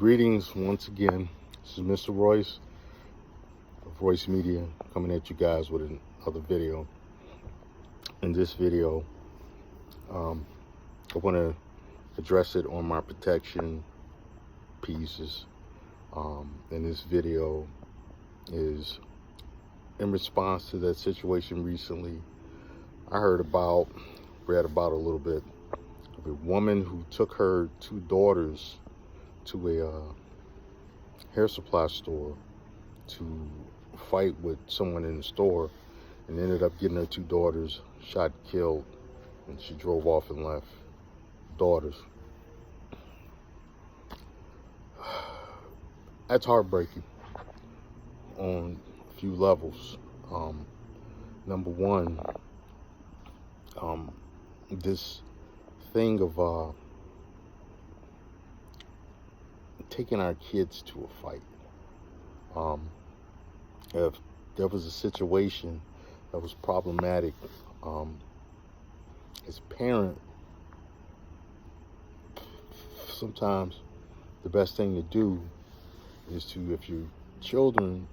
Greetings once again. This is Mr. Royce of Royce Media coming at you guys with another video. In this video, I want to address it on my protection pieces. And this video is in response to that situation recently. I read about a little bit of a woman who took her two daughters to a hair supply store to fight with someone in the store, and ended up getting her two daughters shot and killed, and she drove off and left daughters. That's heartbreaking on a few levels. Number one, this thing of taking our kids to a fight. If there was a situation that was problematic, as a parent, sometimes the best thing to do is to, if your children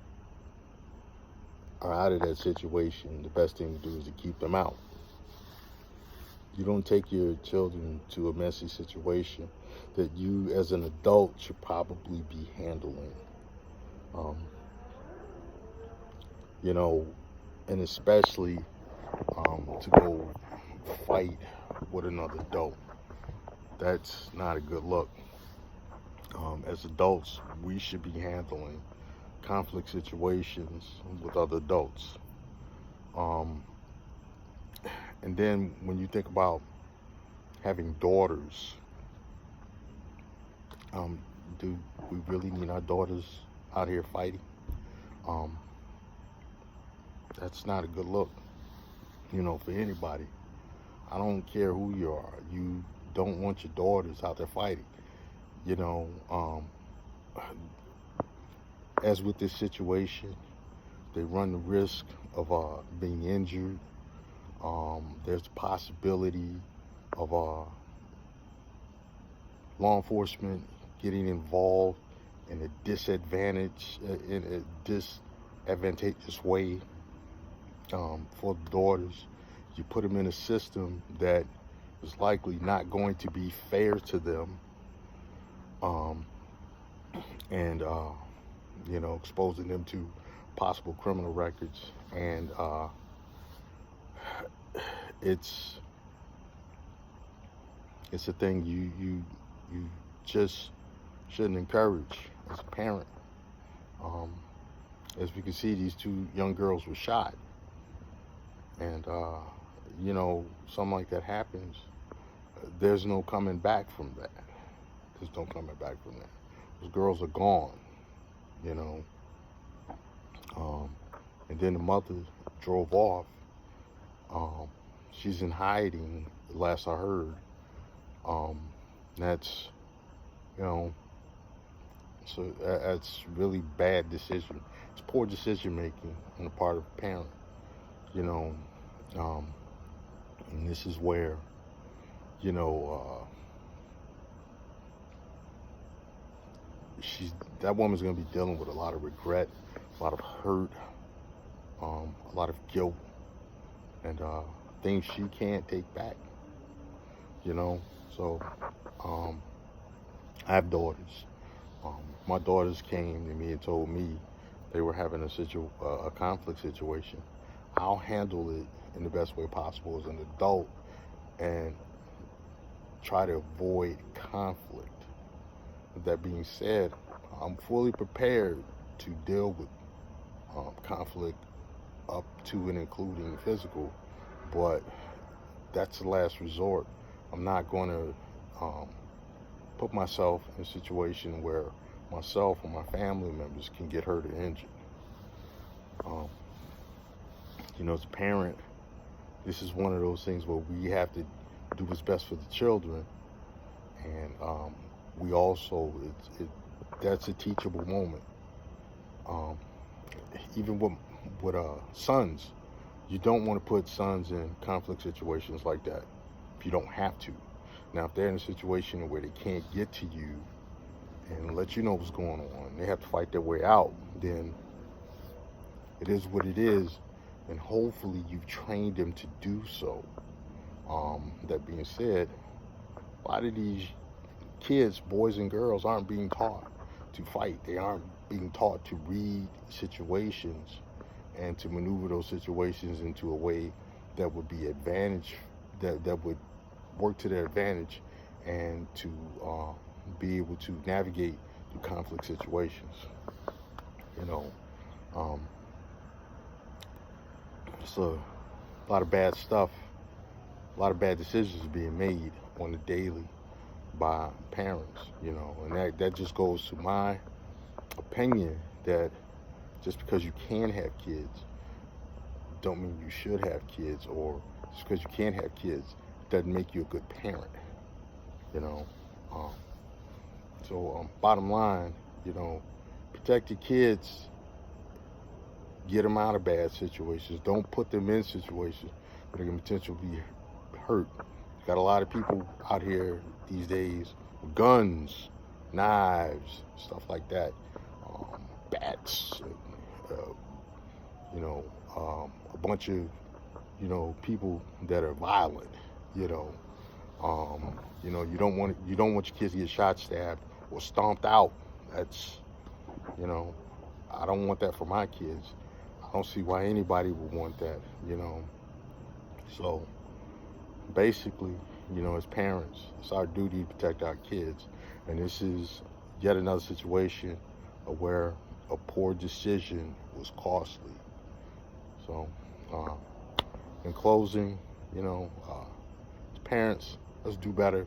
are out of that situation, the best thing to do is to keep them out. You don't take your children to a messy situation that you as an adult should probably be handling. And especially to go fight with another adult. That's not a good look. As adults, we should be handling conflict situations with other adults. And then when you think about having daughters, do we really need our daughters out here fighting? That's not a good look, for anybody. I don't care who you are. You don't want your daughters out there fighting. As with this situation, they run the risk of being injured. There's the possibility of law enforcement getting involved in a disadvantageous way for the daughters. You put them in a system that is likely not going to be fair to them, and exposing them to possible criminal records. And it's a thing you just shouldn't encourage as a parent. As we can see, these two young girls were shot, and something like that happens, there's no coming back from that. Those girls are gone, and then the mother drove off. She's in hiding, the last I heard. That's so that's really bad decision. It's poor decision making on the part of a parent, and this is where, that woman's gonna be dealing with a lot of regret, a lot of hurt, a lot of guilt, and things she can't take back. So I have daughters. My daughters came to me and told me they were having a conflict situation. I'll handle it in the best way possible as an adult and try to avoid conflict. With that being said, I'm fully prepared to deal with conflict up to and including physical, but that's the last resort. I'm not going to put myself in a situation where myself or my family members can get hurt or injured. As a parent, this is one of those things where we have to do what's best for the children, and we also, that's a teachable moment. Even with sons, you don't want to put sons in conflict situations like that if you don't have to. Now, if they're in a situation where they can't get to you and let you know what's going on. They have to fight their way out. Then it is what it is, and hopefully you've trained them to do so. That being said, a lot of these kids, boys and girls, aren't being taught to fight. They aren't being taught to read situations and to maneuver those situations into a way that would be advantage, that would work to their advantage, and to be able to navigate through conflict situations. You know, it's a lot of bad stuff, a lot of bad decisions being made on the daily by parents, and that just goes to my opinion that just because you can have kids don't mean you should have kids, or just because you can't have kids doesn't make you a good parent, you know. Bottom line, protect your kids, get them out of bad situations. Don't put them in situations where they can potentially be hurt. Got a lot of people out here these days with guns, knives, stuff like that, bats, a bunch of, people that are violent. You don't want your kids to get shot, stabbed, or stomped out. That's, I don't want that for my kids. I don't see why anybody would want that. So basically, as parents, it's our duty to protect our kids. And this is yet another situation where a poor decision was costly. So, in closing, as parents, let's do better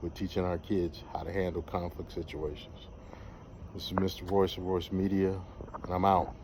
with teaching our kids how to handle conflict situations. This is Mr. Royce of Royce Media, and I'm out.